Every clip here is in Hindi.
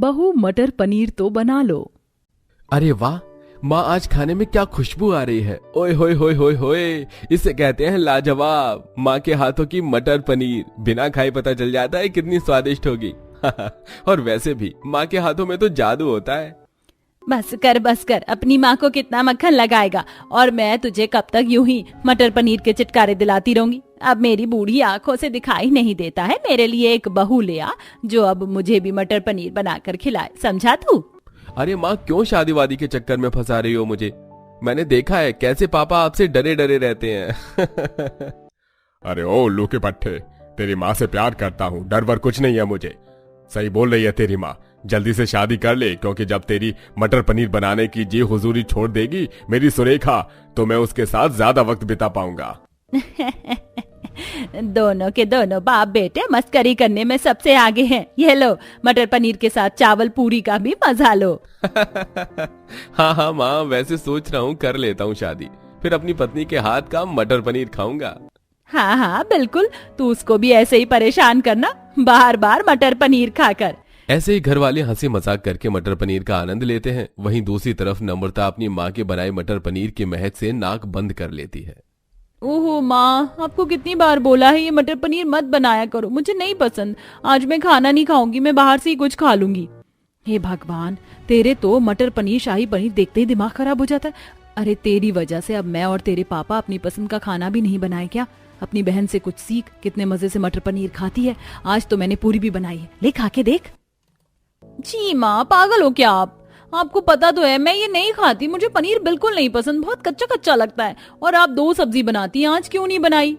बहू मटर पनीर तो बना लो। अरे वाह माँ, आज खाने में क्या खुशबू आ रही है। ओए होए होए होए होए, इसे कहते हैं लाजवाब। माँ के हाथों की मटर पनीर बिना खाए पता चल जाता है कितनी स्वादिष्ट होगी। और वैसे भी माँ के हाथों में तो जादू होता है। बस कर, अपनी माँ को कितना मक्खन लगाएगा, और मैं तुझे कब तक यूं ही मटर पनीर के चटकारे दिलाती रहूंगी। अब मेरी बूढ़ी आंखों से दिखाई नहीं देता है, मेरे लिए एक बहू ले आ जो अब मुझे भी मटर पनीर बनाकर खिलाए, समझा तू? अरे माँ, क्यों शादी वादी के चक्कर में फंसा रही हो मुझे? मैंने देखा है कैसे पापा आपसे डरे डरे रहते हैं। अरे ओ उल्लू के पट्टे, तेरी माँ से प्यार करता हूँ, डर वर कुछ नहीं है मुझे। सही बोल रही है तेरी माँ, जल्दी से शादी कर ले, क्योंकि जब तेरी मटर पनीर बनाने की जी हुजूरी छोड़ देगी मेरी सुरेखा, तो मैं उसके साथ ज्यादा वक्त बिता पाऊंगा। दोनों के दोनों बाप बेटे मस्करी करने में सबसे आगे हैं। ये लो, मटर पनीर के साथ चावल पूरी का भी मजा लो। हाँ माँ, वैसे सोच रहा हूँ कर लेता हूँ शादी, फिर अपनी पत्नी के हाथ का मटर पनीर खाऊंगा। हाँ बिल्कुल, तू उसको भी ऐसे ही परेशान करना, बार बार मटर पनीर खाकर। ऐसे ही घर वाले हंसी मजाक करके मटर पनीर का आनंद लेते हैं। वहीं दूसरी तरफ नम्रता अपनी माँ के बनाए मटर पनीर की महक से नाक बंद कर लेती है। ओहो माँ, आपको कितनी बार बोला है ये मटर पनीर मत बनाया करो, मुझे नहीं पसंद। आज मैं खाना नहीं खाऊंगी, मैं बाहर से ही कुछ खा लूंगी। हे भगवान, तेरे तो मटर पनीर शाही पनीर देखते ही दिमाग खराब हो जाता है। अरे तेरी वजह से अब मैं और तेरे पापा अपनी पसंद का खाना भी नहीं बनाए क्या? अपनी बहन से कुछ सीख, कितने मजे से मटर पनीर खाती है। आज तो मैंने पूरी भी बनाई है, ले खा के देख। जी माँ, पागल हो क्या आप? आपको पता तो है मैं ये नहीं खाती, मुझे पनीर बिल्कुल नहीं पसंद, बहुत कच्चा कच्चा लगता है। और आप 2 सब्जी बनाती हैं, आज क्यों नहीं बनाई?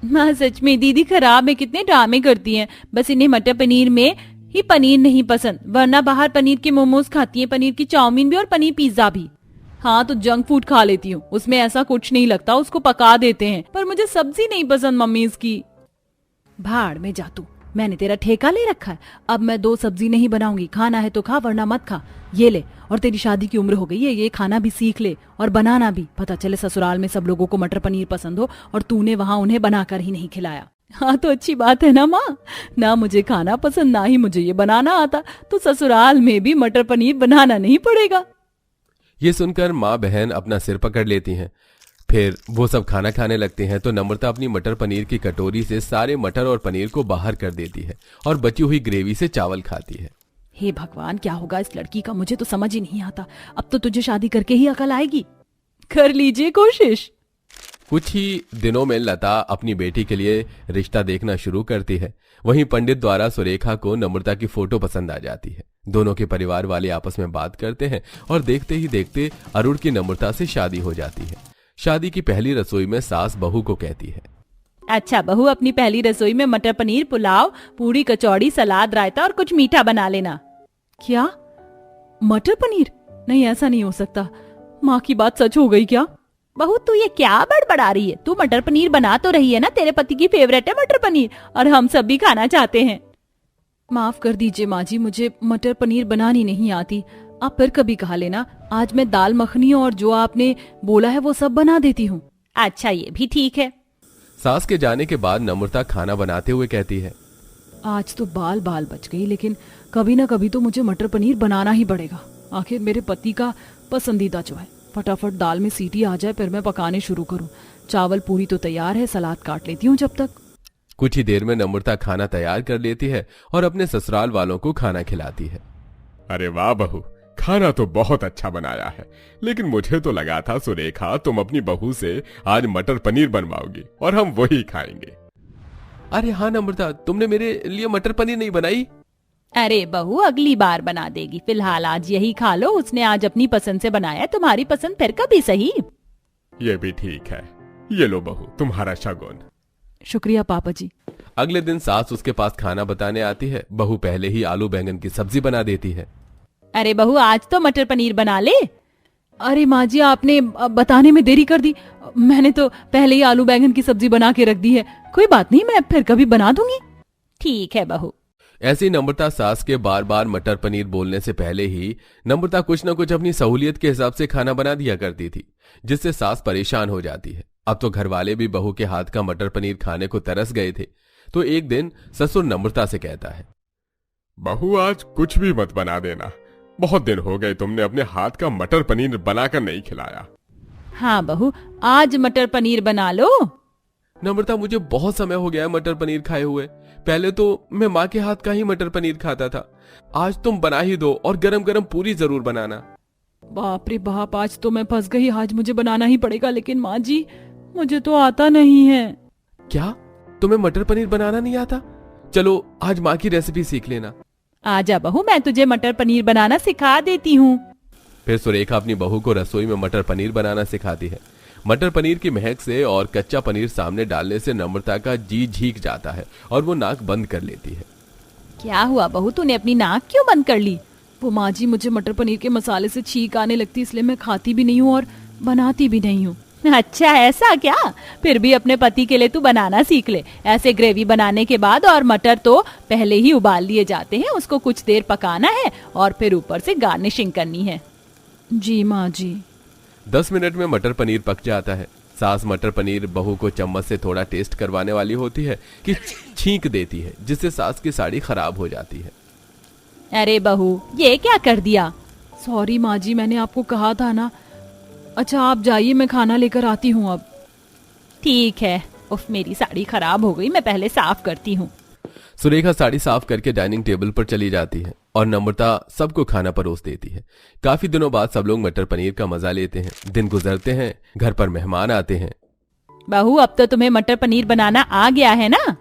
माँ सच में दीदी खराब है, कितने ड्रामे करती हैं। बस इन्हें मटर पनीर में ही पनीर नहीं पसंद, वरना बाहर पनीर के मोमोज खाती हैं, पनीर की चाउमीन भी और पनीर पिज्जा भी। हाँ तो जंक फूड खा लेती हूँ, उसमें ऐसा कुछ नहीं लगता, उसको पका देते हैं, पर मुझे सब्जी नहीं पसंद मम्मी इसकी। भाड़ में जा तू, मैंने तेरा ठेका ले रखा है। अब मैं 2 सब्जी नहीं बनाऊंगी, खाना है तो खा वरना मत खा। ये ले, और तेरी शादी की उम्र हो गई है, ये खाना भी सीख ले और बनाना भी। पता चले ससुराल में सब लोगों को मटर पनीर पसंद हो और तूने वहां उन्हें बनाकर ही नहीं खिलाया। हाँ तो अच्छी बात है ना माँ, ना मुझे खाना पसंद ना ही मुझे ये बनाना आता, तो ससुराल में भी मटर पनीर बनाना नहीं पड़ेगा। ये सुनकर माँ बहन अपना सिर पकड़ लेती हैं। फिर वो सब खाना खाने लगते हैं तो नम्रता अपनी मटर पनीर की कटोरी से सारे मटर और पनीर को बाहर कर देती है और बची हुई ग्रेवी से चावल खाती है। हे भगवान, क्या होगा इस लड़की का, मुझे तो समझ ही नहीं आता। अब तो तुझे शादी करके ही अकल आएगी, कर लीजिए कोशिश। कुछ ही दिनों में लता अपनी बेटी के लिए रिश्ता देखना शुरू करती है। वहीं पंडित द्वारा सुरेखा को नम्रता की फोटो पसंद आ जाती है। दोनों के परिवार वाले आपस में बात करते हैं और देखते ही देखते अरुण की नम्रता से शादी हो जाती है। शादी की पहली रसोई में सास बहू को कहती है, अच्छा बहू, अपनी पहली रसोई में मटर पनीर, पुलाव, पूरी, कचौड़ी, सलाद, रायता और कुछ मीठा बना लेना। क्या? मटर पनीर? नहीं, ऐसा नहीं हो सकता। माँ की बात सच हो गई क्या? बहू तू ये क्या बड़बड़ा रही है? तू मटर पनीर बना तो रही है ना, तेरे पति की फेवरेट है मटर पनीर और हम सब भी खाना चाहते हैं। माफ कर दीजिए माँ जी, मुझे मटर पनीर बनानी नहीं आती, आप फिर कभी खा लेना। आज मैं दाल मखनी और जो आपने बोला है वो सब बना देती हूँ। अच्छा ये भी ठीक है। सास के जाने के बाद नम्रता खाना बनाते हुए कहती है, आज तो बाल बाल बच गई, लेकिन कभी ना कभी तो मुझे मटर पनीर बनाना ही पड़ेगा। आखिर मेरे पति का पसंदीदा जो है। फटाफट दाल में सीटी आ जाए फिर मैं पकाने शुरू करूँ। चावल पूरी तो तैयार है, सलाद काट लेती हूँ जब तक। कुछ ही देर में नम्रता खाना तैयार कर लेती है और अपने ससुराल वालों को खाना खिलाती है। अरे वाह बहू, खाना तो बहुत अच्छा बनाया है, लेकिन मुझे तो लगा था सुरेखा तुम अपनी बहू से आज मटर पनीर बनवाओगी और हम वही खाएंगे। अरे हाँ नम्रता, तुमने मेरे लिए मटर पनीर नहीं बनाई? अरे बहू अगली बार बना देगी, फिलहाल आज यही खा लो। उसने आज अपनी पसंद से बनाया, तुम्हारी पसंद फिर कभी सही। ये भी ठीक है, ये लो बहू तुम्हारा शगुन। शुक्रिया पापा जी। अगले दिन सास उसके पास खाना बताने आती है। बहू पहले ही आलू बैंगन की सब्जी बना देती है। अरे बहू आज तो मटर पनीर बना ले। अरे माँ जी, आपने बताने में देरी कर दी, मैंने तो पहले ही आलू बैंगन की सब्जी बना के रख दी है। कोई बात नहीं, मैं फिर कभी बना दूंगी। ठीक है बहू। ऐसी नम्रता सास के बार बार मटर पनीर बोलने से पहले ही नम्रता कुछ न कुछ अपनी सहूलियत के हिसाब से खाना बना दिया करती थी, जिससे सास परेशान हो जाती है। अब तो घर वाले भी बहू के हाथ का मटर पनीर खाने को तरस गए थे। तो एक दिन ससुर नम्रता से कहता है, बहू आज कुछ भी मत बना देना, बहुत दिन हो गए तुमने अपने हाथ का मटर पनीर बनाकर नहीं खिलाया। हाँ बहू, आज मटर पनीर बना लो। नम्रता, मुझे बहुत समय हो गया है मटर पनीर खाए हुए। पहले तो मैं माँ के हाथ का ही मटर पनीर खाता था। आज तुम बना ही दो और गरम गरम पूरी जरूर बनाना। बाप रे बाप, आज तो मैं फंस गई। आज मुझे बनाना ही पड़ेगा। लेकिन माँ जी, मुझे तो आता नहीं है। क्या तुम्हें मटर पनीर बनाना नहीं आता? चलो आज माँ की रेसिपी सीख लेना। आजा बहू, मैं तुझे मटर पनीर बनाना सिखा देती हूँ। फिर सुरेखा अपनी बहू को रसोई में मटर पनीर बनाना सिखाती है। मटर पनीर की महक से और कच्चा पनीर सामने डालने से नम्रता का जी झीक जाता है और वो नाक बंद कर लेती है। क्या हुआ बहू, तूने अपनी नाक क्यों बंद कर ली? वो माँ जी, मुझे मटर पनीर के मसाले से छींक आने लगती, इसलिए मैं खाती भी नहीं हूँ और बनाती भी नहीं हूँ। अच्छा ऐसा क्या? फिर भी अपने पति के लिए तू बनाना सीख ले। ऐसे ग्रेवी बनाने के बाद, और मटर तो पहले ही उबाल लिए जाते हैं, उसको कुछ देर पकाना है और फिर ऊपर से गार्निशिंग करनी है। जी माँ जी। 10 मिनट में मटर पनीर पक जाता है। सास मटर पनीर बहू को चम्मच से थोड़ा टेस्ट करवाने वाली होती है कि छींक देती है, जिससे सास की साड़ी खराब हो जाती है। अरे बहू, ये क्या कर दिया? सॉरी माँ जी, मैंने आपको कहा था ना। अच्छा आप जाइए, मैं खाना लेकर आती हूँ अब। ठीक है। उफ, मेरी साड़ी खराब हो गई, मैं पहले साफ करती हूँ। सुरेखा साड़ी साफ करके डाइनिंग टेबल पर चली जाती है और नम्रता सबको खाना परोस देती है। काफी दिनों बाद सब लोग मटर पनीर का मजा लेते हैं। दिन गुजरते हैं, घर पर मेहमान आते हैं। बहू, अब तो तुम्हें मटर पनीर बनाना आ गया है ना?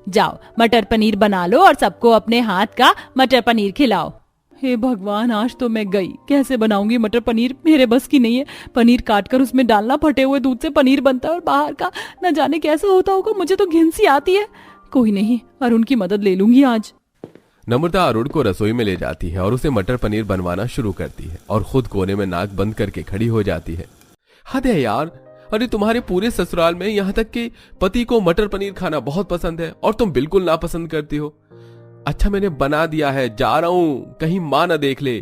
जाओ मटर पनीर बना लो और सबको अपने हाथ का मटर पनीर खिलाओ। हे भगवान, आज तो मैं गई। कैसे बनाऊंगी मटर पनीर? मेरे बस की नहीं है। पनीर काटकर उसमें डालना, फटे हुए दूध से पनीर बनता है और बाहर का न जाने कैसा होता होगा। मुझे तो घिन सी आती है। कोई नहीं, अरुण की मदद ले लूंगी आज। नम्रता अरुण को रसोई में ले जाती है और उसे मटर पनीर बनवाना शुरू करती है और खुद कोने में नाक बंद करके खड़ी हो जाती है। हद है यार, अरे तुम्हारे पूरे ससुराल में यहाँ तक कि पति को मटर पनीर खाना बहुत पसंद है और तुम बिल्कुल नापसंद करती हो। अच्छा मैंने बना दिया है, जा रहा हूं, कहीं मां न देख ले।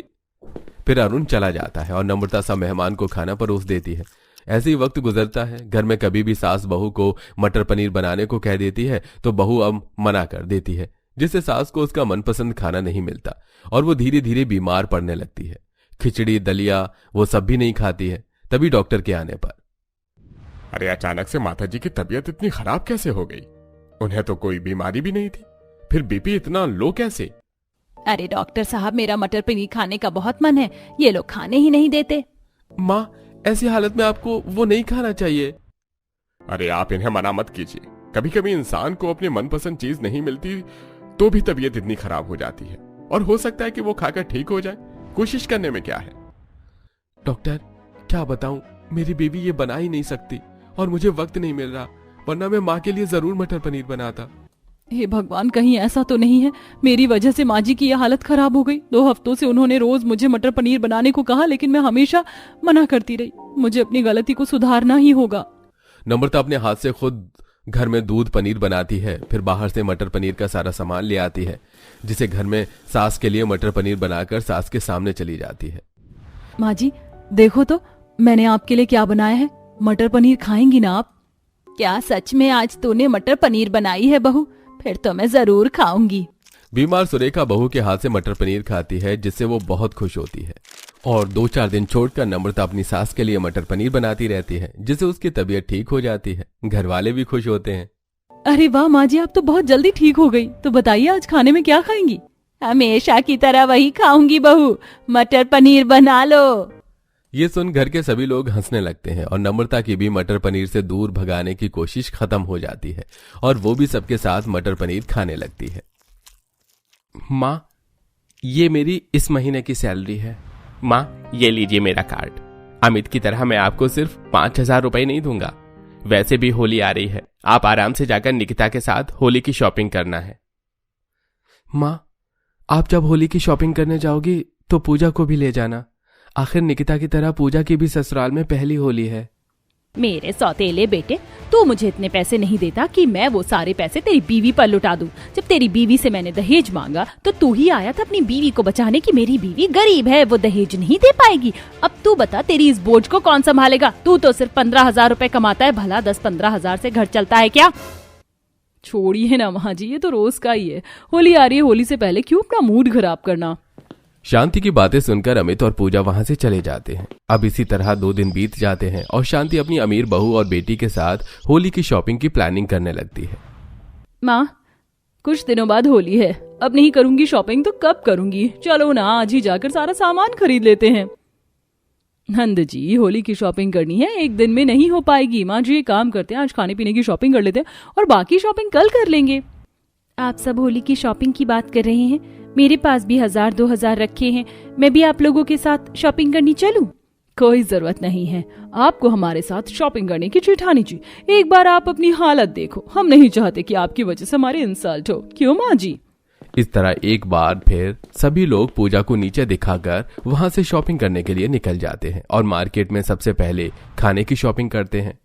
फिर अरुण चला जाता है और नम्रता सब मेहमान को खाना परोस देती है। ऐसे ही वक्त गुजरता है। घर में कभी भी सास बहू को मटर पनीर बनाने को कह देती है तो बहू अब मना कर देती है, जिससे सास को उसका मनपसंद खाना नहीं मिलता और वो धीरे धीरे बीमार पड़ने लगती है। खिचड़ी दलिया वो सब भी नहीं खाती है। तभी डॉक्टर के आने पर, अरे अचानक से माताजी की तबीयत इतनी खराब कैसे हो गई? उन्हें तो कोई बीमारी भी नहीं थी, फिर बीपी इतना लो कैसे? अरे डॉक्टर साहब, मेरा मटर पनीर खाने का बहुत मन है, ये लोग खाने ही नहीं देते। माँ, ऐसी हालत में आपको वो नहीं खाना चाहिए। अरे आप इन्हें मना मत कीजिए। कभी कभी इंसान को अपनी मनपसंद चीज नहीं मिलती तो भी तबीयत इतनी खराब हो जाती है, और हो सकता है कि वो खाकर ठीक हो जाए। कोशिश करने में क्या है? डॉक्टर, क्या बताऊं, मेरी बीवी ये बना ही नहीं सकती और मुझे वक्त नहीं मिल रहा, वरना मैं माँ के लिए जरूर मटर पनीर बनाता। हे भगवान, कहीं ऐसा तो नहीं है मेरी वजह से माँ जी की यह हालत खराब हो गई। 2 हफ्तों से उन्होंने रोज मुझे मटर पनीर बनाने को कहा, लेकिन मैं हमेशा मना करती रही। मुझे अपनी गलती को सुधारना ही होगा। नम्रता अपने हाथ से खुद घर में दूध पनीर बनाती है, फिर बाहर से मटर पनीर का सारा सामान ले आती है, जिसे घर में सास के लिए मटर पनीर बनाकर सास के सामने चली जाती है। माँ जी देखो तो, मैंने आपके लिए क्या बनाया है। मटर पनीर खाएंगी ना आप? क्या सच में आज तूने मटर पनीर बनाई है बहू? फिर तो मैं जरूर खाऊंगी। बीमार सुरेखा बहू के हाथ से मटर पनीर खाती है, जिससे वो बहुत खुश होती है और 2-4 दिन छोड़कर नम्रता अपनी सास के लिए मटर पनीर बनाती रहती है, जिससे उसकी तबीयत ठीक हो जाती है। घर वाले भी खुश होते हैं। अरे वाह माँ जी, आप तो बहुत जल्दी ठीक हो गई। तो बताइए आज खाने में क्या खाएंगी? हमेशा की तरह वही खाऊंगी बहू, मटर पनीर बना लो। ये सुन घर के सभी लोग हंसने लगते हैं और नम्रता की भी मटर पनीर से दूर भगाने की कोशिश खत्म हो जाती है और वो भी सबके साथ मटर पनीर खाने लगती है। माँ, ये मेरी इस महीने की सैलरी है। माँ, ये लीजिए मेरा कार्ड। अमित की तरह मैं आपको सिर्फ 5,000 रुपए नहीं दूंगा। वैसे भी होली आ रही है, आप आराम से जाकर निकिता के साथ होली की शॉपिंग करना है। माँ, आप जब होली की शॉपिंग करने जाओगी तो पूजा को भी ले जाना। आखिर निकिता की तरह पूजा की भी ससुराल में पहली होली है। मेरे सौतेले बेटे, तू मुझे इतने पैसे नहीं देता कि मैं वो सारे पैसे तेरी बीवी पर लुटा दूं। जब तेरी बीवी से मैंने दहेज मांगा तो तू ही आया था अपनी बीवी को बचाने की मेरी बीवी गरीब है, वो दहेज नहीं दे पाएगी। अब तू बता, तेरी इस बोझ को कौन संभालेगा? तू तो सिर्फ 15,000 रुपए कमाता है, भला 10-15 हजार से घर चलता है क्या? छोड़िए ना माँ जी, ये तो रोज का ही है। होली आ रही है, होली से पहले क्यों अपना मूड खराब करना। शांति की बातें सुनकर अमित और पूजा वहां से चले जाते हैं। अब इसी तरह 2 दिन बीत जाते हैं और शांति अपनी अमीर बहू और बेटी के साथ होली की शॉपिंग की प्लानिंग करने लगती है। माँ, कुछ दिनों बाद होली है, अब नहीं करूंगी शॉपिंग तो कब करूंगी? चलो ना आज ही जाकर सारा सामान खरीद लेते हैं। नंद जी, होली की शॉपिंग करनी है, एक दिन में नहीं हो पाएगी। माँ जी, एक काम करते हैं, आज खाने पीने की शॉपिंग कर लेते हैं और बाकी शॉपिंग कल कर लेंगे। आप सब होली की शॉपिंग की बात कर रहे हैं, मेरे पास भी 1000-2000 रखे हैं। मैं भी आप लोगों के साथ शॉपिंग करनी चलूं? कोई जरूरत नहीं है आपको हमारे साथ शॉपिंग करने की जेठानी जी। एक बार आप अपनी हालत देखो, हम नहीं चाहते कि आपकी वजह से हमारी इंसल्ट हो, क्यों माँ जी? इस तरह एक बार फिर सभी लोग पूजा को नीचे दिखाकर वहां से शॉपिंग करने के लिए निकल जाते हैं और मार्केट में सबसे पहले खाने की शॉपिंग करते हैं।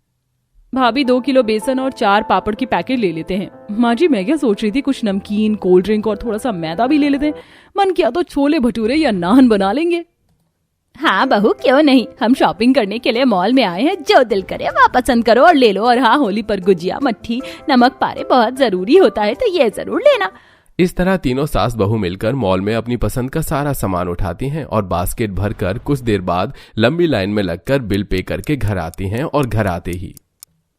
भाभी 2 किलो बेसन और 4 पापड़ की पैकेट ले लेते हैं। माँ जी, मैं क्या सोच रही थी, कुछ नमकीन, कोल्ड ड्रिंक और थोड़ा सा मैदा भी ले लेते हैं। मन किया तो छोले भटूरे या नान बना लेंगे। हाँ बहू, क्यों नहीं, हम शॉपिंग करने के लिए मॉल में आए हैं, जो दिल करे वहाँ पसंद करो और ले लो। और हाँ, होली पर गुजिया, मट्ठी, नमक पारे बहुत जरूरी होता है, तो ये जरूर लेना। इस तरह तीनों सास बहू मिलकर मॉल में अपनी पसंद का सारा सामान उठाती हैं और बास्केट भरकर कुछ देर बाद लंबी लाइन में लगकर बिल पे करके घर आती हैं। और घर आते ही,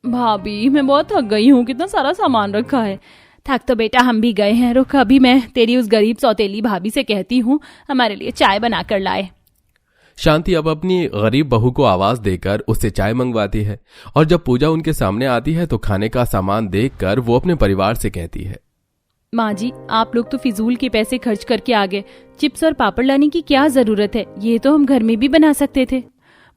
भाभी मैं बहुत थक गई हूँ, कितना सारा सामान रखा है। थक तो बेटा हम भी गए हैं, रुक अभी मैं तेरी उस गरीब सौतेली भाभी से कहती हूँ हमारे लिए चाय बना कर लाए। शांति अब अपनी गरीब बहू को आवाज देकर उससे चाय मंगवाती है और जब पूजा उनके सामने आती है तो खाने का सामान देखकर वो अपने परिवार से कहती है, माँ जी, आप लोग तो फिजूल के पैसे खर्च करके आ गए। चिप्स और पापड़ लाने की क्या जरूरत है, ये तो हम घर में भी बना सकते थे।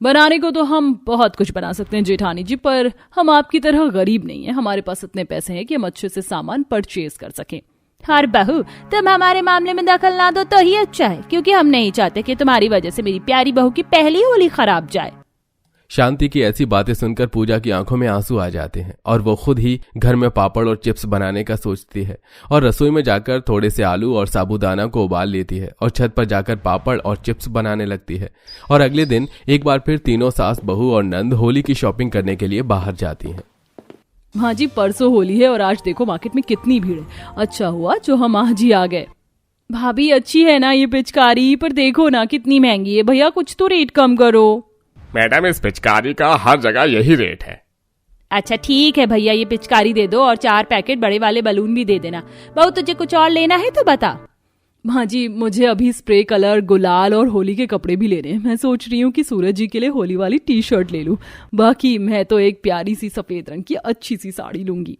बनाने को तो हम बहुत कुछ बना सकते हैं जेठानी जी, पर हम आपकी तरह गरीब नहीं है। हमारे पास इतने पैसे हैं कि हम अच्छे से सामान परचेज कर सकें। हर बहू, तुम हमारे मामले में दखल ना दो तो ही अच्छा है, क्योंकि हम नहीं चाहते कि तुम्हारी वजह से मेरी प्यारी बहू की पहली होली खराब जाए। शांति की ऐसी बातें सुनकर पूजा की आंखों में आंसू आ जाते हैं और वो खुद ही घर में पापड़ और चिप्स बनाने का सोचती है और रसोई में जाकर थोड़े से आलू और साबूदाना को उबाल लेती है और छत पर जाकर पापड़ और चिप्स बनाने लगती है। और अगले दिन एक बार फिर तीनों सास बहू और नंद होली की शॉपिंग करने के लिए बाहर जाती हैं। हाँ जी, परसों होली है और आज देखो मार्केट में कितनी भीड़ है। अच्छा हुआ जो हम आज ही आ गए। भाभी अच्छी है ना ये पिचकारी, पर देखो ना कितनी महंगी है। भैया कुछ तो रेट कम करो। मैडम, इस पिचकारी का हर जगह यही रेट है। अच्छा ठीक है भैया, ये पिचकारी दे दो और 4 पैकेट बड़े वाले बलून भी दे देना। बहू तुझे कुछ और लेना है तो बता। माँ जी, मुझे अभी स्प्रे कलर, गुलाल और होली के कपड़े भी लेने हैं। मैं सोच रही हूँ कि सूरज जी के लिए होली वाली टी-शर्ट ले लूं। बाकी मैं तो एक प्यारी सी सफेद रंग की अच्छी सी साड़ी लूंगी।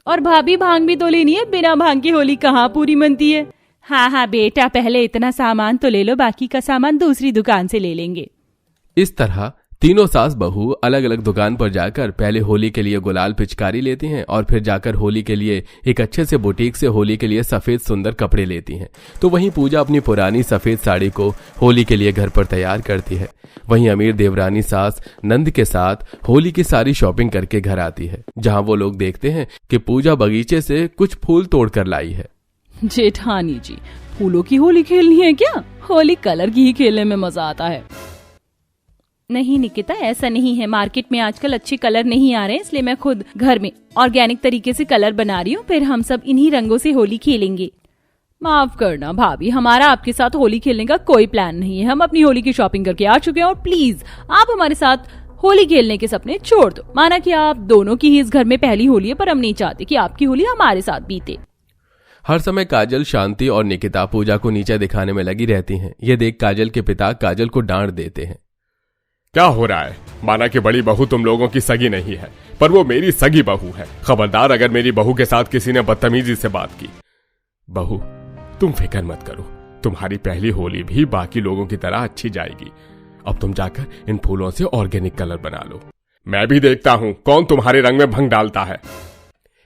और भाभी भांग भी तो लेनी है, बिना भांग की होली कहाँ पूरी मनती है। हाँ हाँ बेटा, पहले इतना सामान तो ले लो, बाकी का सामान दूसरी दुकान से ले लेंगे। इस तरह तीनों सास बहू अलग अलग दुकान पर जाकर पहले होली के लिए गुलाल पिचकारी लेती हैं और फिर जाकर होली के लिए एक अच्छे से बुटीक से होली के लिए सफेद सुंदर कपड़े लेती हैं। तो वहीं पूजा अपनी पुरानी सफेद साड़ी को होली के लिए घर पर तैयार करती है। वहीं अमीर देवरानी सास नंद के साथ होली की सारी शॉपिंग करके घर आती है, जहां वो लोग देखते हैं कि पूजा बगीचे से कुछ फूल तोड़ कर लाई है। जेठानी जी, फूलों की होली खेलनी है क्या? होली कलर की ही खेलने में मजा आता है। नहीं निकिता, ऐसा नहीं है। मार्केट में आजकल अच्छे कलर नहीं आ रहे हैं, इसलिए मैं खुद घर में ऑर्गेनिक तरीके से कलर बना रही हूँ। फिर हम सब इन्हीं रंगों से होली खेलेंगे। माफ करना भाभी, हमारा आपके साथ होली खेलने का कोई प्लान नहीं है। हम अपनी होली की शॉपिंग करके आ चुके हैं और प्लीज आप हमारे साथ होली खेलने के सपने छोड़ दो। माना कि आप दोनों की ही इस घर में पहली होली है, पर हम नहीं चाहते कि आपकी होली हमारे साथ बीते। हर समय काजल, शांति और निकिता पूजा को नीचे दिखाने में लगी रहती हैं। ये देख काजल के पिता काजल को डांट देते हैं। क्या हो रहा है? माना कि बड़ी बहू तुम लोगों की सगी नहीं है, पर वो मेरी सगी बहू है। खबरदार अगर मेरी बहू के साथ किसी ने बदतमीजी से बात की। बहू तुम फिक्र मत करो, तुम्हारी पहली होली भी बाकी लोगों की तरह अच्छी जाएगी। अब तुम जाकर इन फूलों से ऑर्गेनिक कलर बना लो। मैं भी देखता हूँ कौन तुम्हारे रंग में भंग डालता है।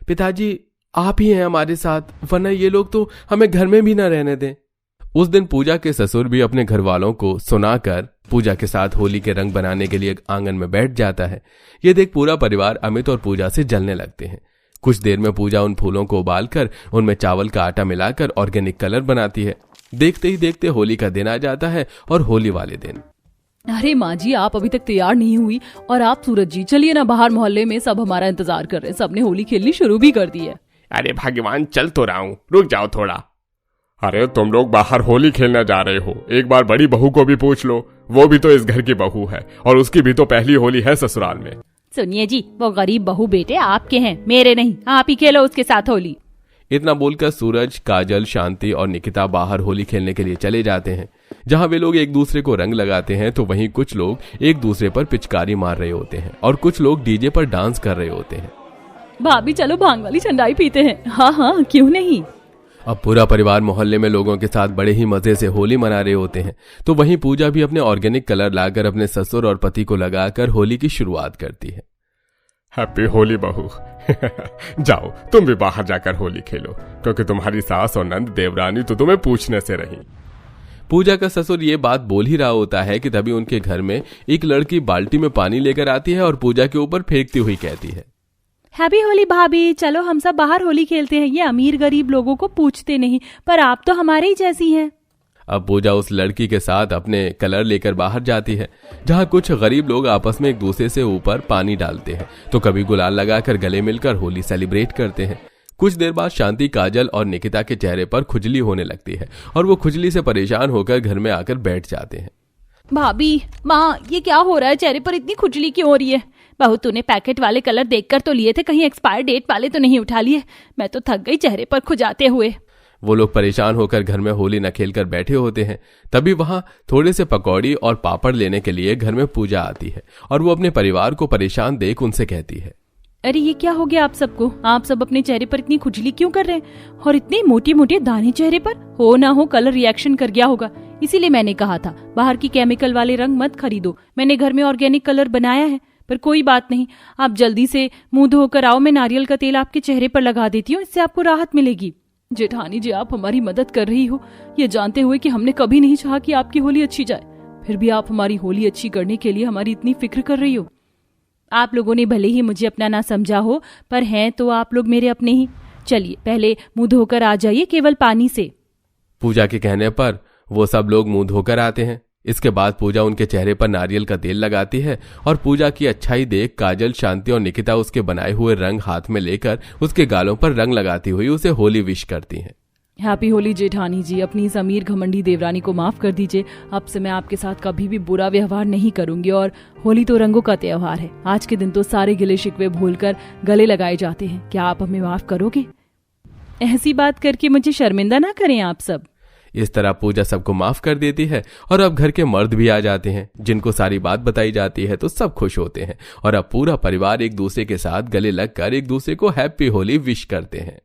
पिताजी आप ही हैं हमारे साथ, वरना ये लोग तो हमें घर में भी न रहने दें। उस दिन पूजा के ससुर भी अपने घर वालों को सुनाकर पूजा के साथ होली के रंग बनाने के लिए आंगन में बैठ जाता है। ये देख पूरा परिवार अमित और पूजा से जलने लगते हैं। कुछ देर में पूजा उन फूलों को उबालकर उनमें चावल का आटा मिलाकर ऑर्गेनिक कलर बनाती है। देखते ही देखते होली का दिन आ जाता है और होली वाले दिन। अरे माँ जी, आप अभी तक तैयार नहीं हुई और आप सूरज जी चलिए ना, बाहर मोहल्ले में सब हमारा इंतजार कर रहे हैं। सबने होली खेलनी शुरू भी कर दी है। अरे भगवान, चल तो रहा हूं, रुक जाओ थोड़ा। अरे तुम लोग बाहर होली खेलने जा रहे हो, एक बार बड़ी बहू को भी पूछ लो, वो भी तो इस घर की बहू है और उसकी भी तो पहली होली है ससुराल में। सुनिए जी, वो गरीब बहू बेटे आपके हैं, मेरे नहीं। आप ही खेलो उसके साथ होली। इतना बोलकर सूरज, काजल, शांति और निकिता बाहर होली खेलने के लिए चले जाते हैं। जहां वे लोग एक दूसरे को रंग लगाते हैं तो वहीं कुछ लोग एक दूसरे पर पिचकारी मार रहे होते हैं और कुछ लोग डीजे पर डांस कर रहे होते हैं। भाभी चलो भांग वाली ठंडाई पीते हैं। हाँ हाँ, क्यों नहीं। अब पूरा परिवार मोहल्ले में लोगों के साथ बड़े ही मजे से होली मना रहे होते हैं तो वहीं पूजा भी अपने ऑर्गेनिक कलर लाकर अपने ससुर और पति को लगाकर होली की शुरुआत करती है। हैप्पी होली बहू। जाओ तुम भी बाहर जाकर होली खेलो, क्योंकि तुम्हारी सास और नंद देवरानी तो तुम्हें पूछने से रही। पूजा का ससुर ये बात बोल ही रहा होता है कि तभी उनके घर में एक लड़की बाल्टी में पानी लेकर आती है और पूजा के ऊपर फेंकती हुई कहती है, हैप्पी होली भाभी, चलो हम सब बाहर होली खेलते हैं। ये अमीर गरीब लोगों को पूछते नहीं, पर आप तो हमारे ही जैसी हैं। अब पूजा उस लड़की के साथ अपने कलर लेकर बाहर जाती है, जहां कुछ गरीब लोग आपस में एक दूसरे से ऊपर पानी डालते हैं तो कभी गुलाल लगाकर गले मिलकर होली सेलिब्रेट करते हैं। कुछ देर बाद शांति, काजल और निकिता के चेहरे पर खुजली होने लगती है और वो खुजली से परेशान होकर घर में आकर बैठ जाते हैं। भाभी, माँ, ये क्या हो रहा है? चेहरे पर इतनी खुजली क्यों हो रही है? बहू, तूने पैकेट वाले कलर देखकर तो लिए थे, कहीं एक्सपायर डेट वाले तो नहीं उठा लिए? मैं तो थक गई चेहरे पर खुजाते हुए। वो लोग परेशान होकर घर में होली न खेलकर बैठे होते हैं। तभी वहां थोड़े से पकौड़ी और पापड़ लेने के लिए घर में पूजा आती है और वो अपने परिवार को परेशान देख उनसे कहती है, अरे ये क्या हो गया आप सबको? आप सब अपने चेहरे पर इतनी खुजली क्यों कर रहे हैं? और इतने मोटे मोटे दाने चेहरे पर? हो ना हो कलर रिएक्शन कर गया होगा, इसीलिए मैंने कहा था बाहर की केमिकल वाले रंग मत खरीदो। मैंने घर में ऑर्गेनिक कलर बनाया है। पर कोई बात नहीं, आप जल्दी से मुंह धोकर आओ, मैं नारियल का तेल आपके चेहरे पर लगा देती हूँ, इससे आपको राहत मिलेगी। जेठानी जी, आप हमारी मदद कर रही हो, ये जानते हुए कि हमने कभी नहीं चाहा कि आपकी होली अच्छी जाए, फिर भी आप हमारी होली अच्छी करने के लिए हमारी इतनी फिक्र कर रही हो। आप लोगों ने भले ही मुझे अपना ना समझा हो, पर हैं तो आप लोग मेरे अपने ही। चलिए पहले मुंह धोकर आ जाइए, केवल पानी से। पूजा के कहने पर वो सब लोग मुंह धोकर आते हैं। इसके बाद पूजा उनके चेहरे पर नारियल का तेल लगाती है और पूजा की अच्छाई देख काजल, शांति और निकिता उसके बनाए हुए रंग हाथ में लेकर उसके गालों पर रंग लगाती हुई उसे होली विश करती हैं। हैप्पी होली जेठानी जी, अपनी इस अमीर घमंडी देवरानी को माफ कर दीजिए। अब से मैं आपके साथ कभी भी बुरा व्यवहार नहीं करूंगी। और होली तो रंगों का त्योहार है, आज के दिन तो सारे गिले शिकवे भूलकर गले लगाए जाते हैं। क्या आप हमें माफ करोगे? ऐसी बात करके मुझे शर्मिंदा ना करें आप सब। इस तरह पूजा सबको माफ कर देती है और अब घर के मर्द भी आ जाते हैं, जिनको सारी बात बताई जाती है तो सब खुश होते हैं और अब पूरा परिवार एक दूसरे के साथ गले लगकर एक दूसरे को हैप्पी होली विश करते हैं।